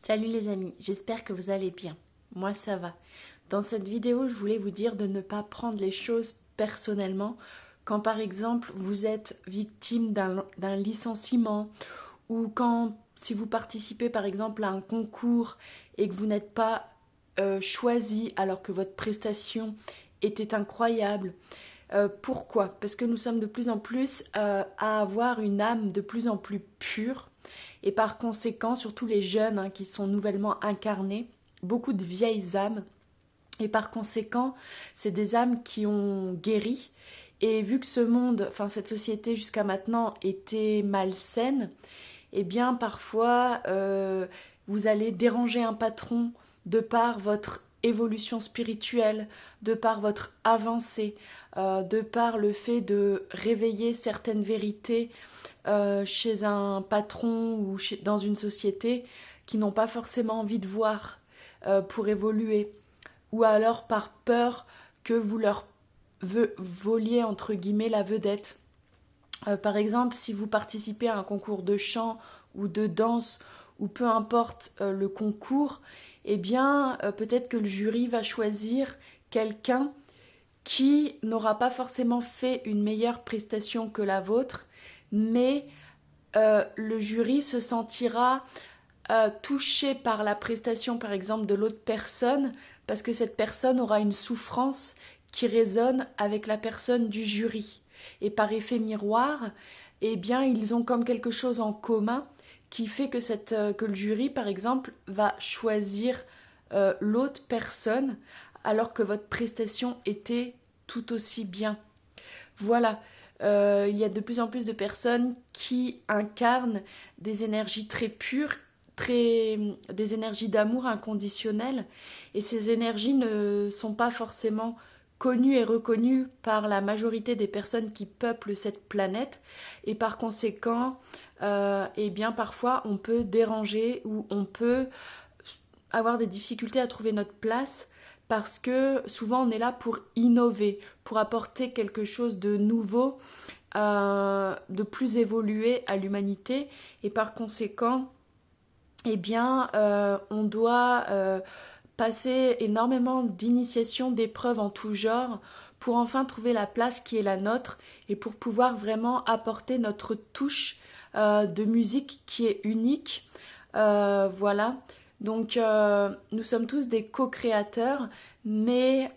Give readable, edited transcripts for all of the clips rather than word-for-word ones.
Salut les amis, j'espère que vous allez bien. Moi ça va. Dans cette vidéo, je voulais vous dire de ne pas prendre les choses personnellement quand par exemple vous êtes victime d'un licenciement ou quand si vous participez par exemple à un concours et que vous n'êtes pas choisi alors que votre prestation était incroyable. Pourquoi? Parce que nous sommes de plus en plus à avoir une âme de plus en plus pure et par conséquent, surtout les jeunes qui sont nouvellement incarnés, beaucoup de vieilles âmes et par conséquent, c'est des âmes qui ont guéri et vu que ce monde, enfin cette société jusqu'à maintenant était malsaine, eh bien parfois vous allez déranger un patron de par votre évolution spirituelle, de par votre avancée, de par le fait de réveiller certaines vérités chez un patron ou dans une société qui n'ont pas forcément envie de voir pour évoluer, ou alors par peur que vous leur voliez entre guillemets la vedette. Par exemple, si vous participez à un concours de chant ou de danse, ou peu importe le concours, eh bien, peut-être que le jury va choisir quelqu'un qui n'aura pas forcément fait une meilleure prestation que la vôtre, mais le jury se sentira touché par la prestation, par exemple, de l'autre personne, parce que cette personne aura une souffrance qui résonne avec la personne du jury. Et par effet miroir, eh bien, ils ont comme quelque chose en commun qui fait que le jury, par exemple, va choisir l'autre personne alors que votre prestation était tout aussi bien. Voilà, il y a de plus en plus de personnes qui incarnent des énergies très pures, des énergies d'amour inconditionnel, et ces énergies ne sont pas forcément connues et reconnues par la majorité des personnes qui peuplent cette planète, et par conséquent, eh bien parfois on peut déranger ou on peut avoir des difficultés à trouver notre place parce que souvent on est là pour innover, pour apporter quelque chose de nouveau, de plus évolué à l'humanité, et par conséquent, eh bien, on doit passer énormément d'initiations, d'épreuves en tout genre pour enfin trouver la place qui est la nôtre et pour pouvoir vraiment apporter notre touche de musique qui est unique. Voilà. Donc nous sommes tous des co-créateurs, mais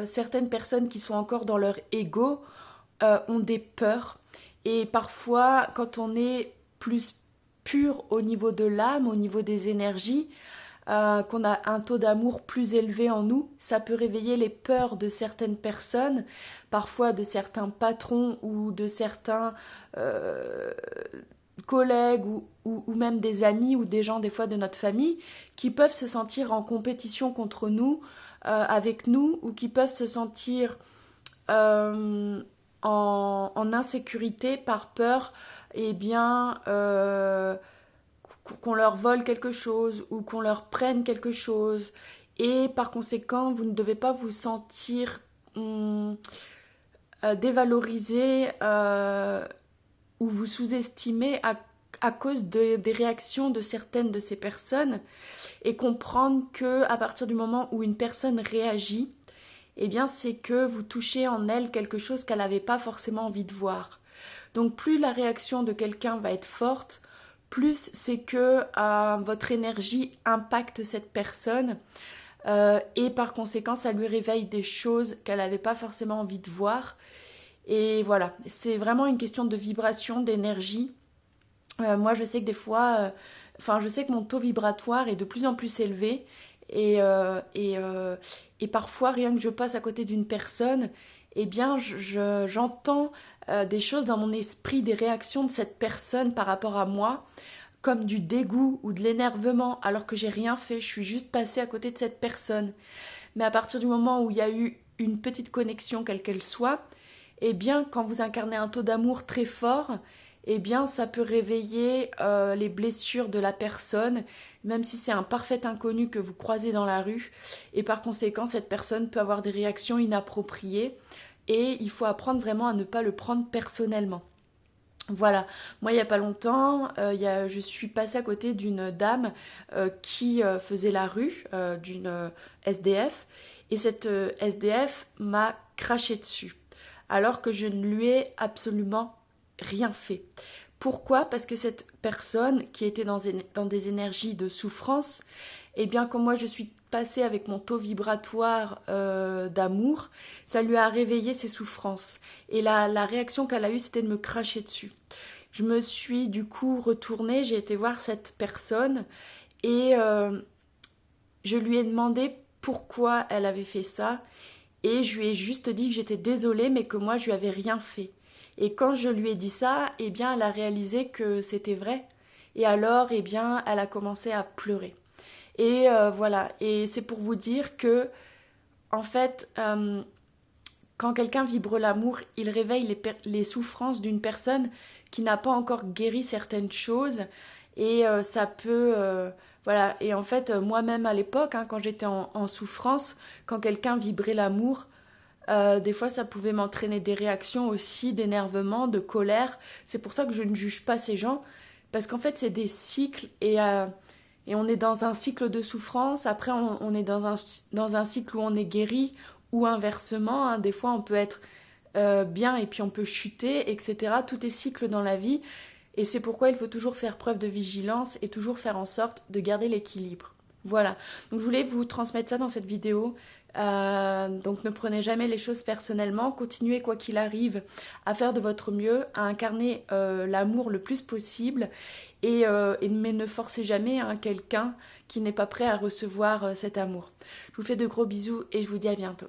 certaines personnes qui sont encore dans leur ego ont des peurs. Et parfois, quand on est plus pur au niveau de l'âme, au niveau des énergies, qu'on a un taux d'amour plus élevé en nous, ça peut réveiller les peurs de certaines personnes, parfois de certains patrons ou de certains collègues ou même des amis ou des gens des fois de notre famille qui peuvent se sentir en compétition contre nous, avec nous, ou qui peuvent se sentir en insécurité par peur, eh bien, qu'on leur vole quelque chose ou qu'on leur prenne quelque chose. Et par conséquent, vous ne devez pas vous sentir dévalorisé ou vous sous-estimer à cause des réactions de certaines de ces personnes, et comprendre que à partir du moment où une personne réagit, eh bien c'est que vous touchez en elle quelque chose qu'elle n'avait pas forcément envie de voir. Donc plus la réaction de quelqu'un va être forte, plus c'est que votre énergie impacte cette personne, et par conséquent ça lui réveille des choses qu'elle n'avait pas forcément envie de voir. Et voilà, c'est vraiment une question de vibration, d'énergie. Moi je sais que des fois, je sais que mon taux vibratoire est de plus en plus élevé, et parfois rien que je passe à côté d'une personne, eh bien j'entends des choses dans mon esprit, des réactions de cette personne par rapport à moi, comme du dégoût ou de l'énervement, alors que j'ai rien fait, je suis juste passée à côté de cette personne. Mais à partir du moment où il y a eu une petite connexion, quelle qu'elle soit, eh bien quand vous incarnez un taux d'amour très fort, eh bien ça peut réveiller les blessures de la personne, même si c'est un parfait inconnu que vous croisez dans la rue, et par conséquent cette personne peut avoir des réactions inappropriées, et il faut apprendre vraiment à ne pas le prendre personnellement. Voilà, moi il n'y a pas longtemps, je suis passée à côté d'une dame qui faisait la rue, d'une SDF, et cette SDF m'a craché dessus, alors que je ne lui ai absolument rien fait. Pourquoi? Parce que cette personne qui était dans des énergies de souffrance, eh bien comme moi je suis passée avec mon taux vibratoire d'amour, ça lui a réveillé ses souffrances. Et la réaction qu'elle a eue, c'était de me cracher dessus. Je me suis du coup retournée, j'ai été voir cette personne et je lui ai demandé pourquoi elle avait fait ça et je lui ai juste dit que j'étais désolée mais que moi je lui avais rien fait. Et quand je lui ai dit ça, eh bien elle a réalisé que c'était vrai et alors eh bien elle a commencé à pleurer. Et voilà, et c'est pour vous dire que en fait quand quelqu'un vibre l'amour, il réveille les souffrances d'une personne qui n'a pas encore guéri certaines choses. Et ça peut... voilà. Et en fait, moi-même à l'époque, hein, quand j'étais en souffrance, quand quelqu'un vibrait l'amour, des fois ça pouvait m'entraîner des réactions aussi d'énervement, de colère. C'est pour ça que je ne juge pas ces gens. Parce qu'en fait, c'est des cycles et on est dans un cycle de souffrance. Après, on est dans un cycle où on est guéri, ou inversement, hein, des fois on peut être bien et puis on peut chuter, etc. Tout est cycle dans la vie et c'est pourquoi il faut toujours faire preuve de vigilance et toujours faire en sorte de garder l'équilibre. Voilà, donc je voulais vous transmettre ça dans cette vidéo. Donc ne prenez jamais les choses personnellement, continuez quoi qu'il arrive à faire de votre mieux, à incarner l'amour le plus possible mais ne forcez jamais hein, quelqu'un qui n'est pas prêt à recevoir cet amour. Je vous fais de gros bisous et je vous dis à bientôt.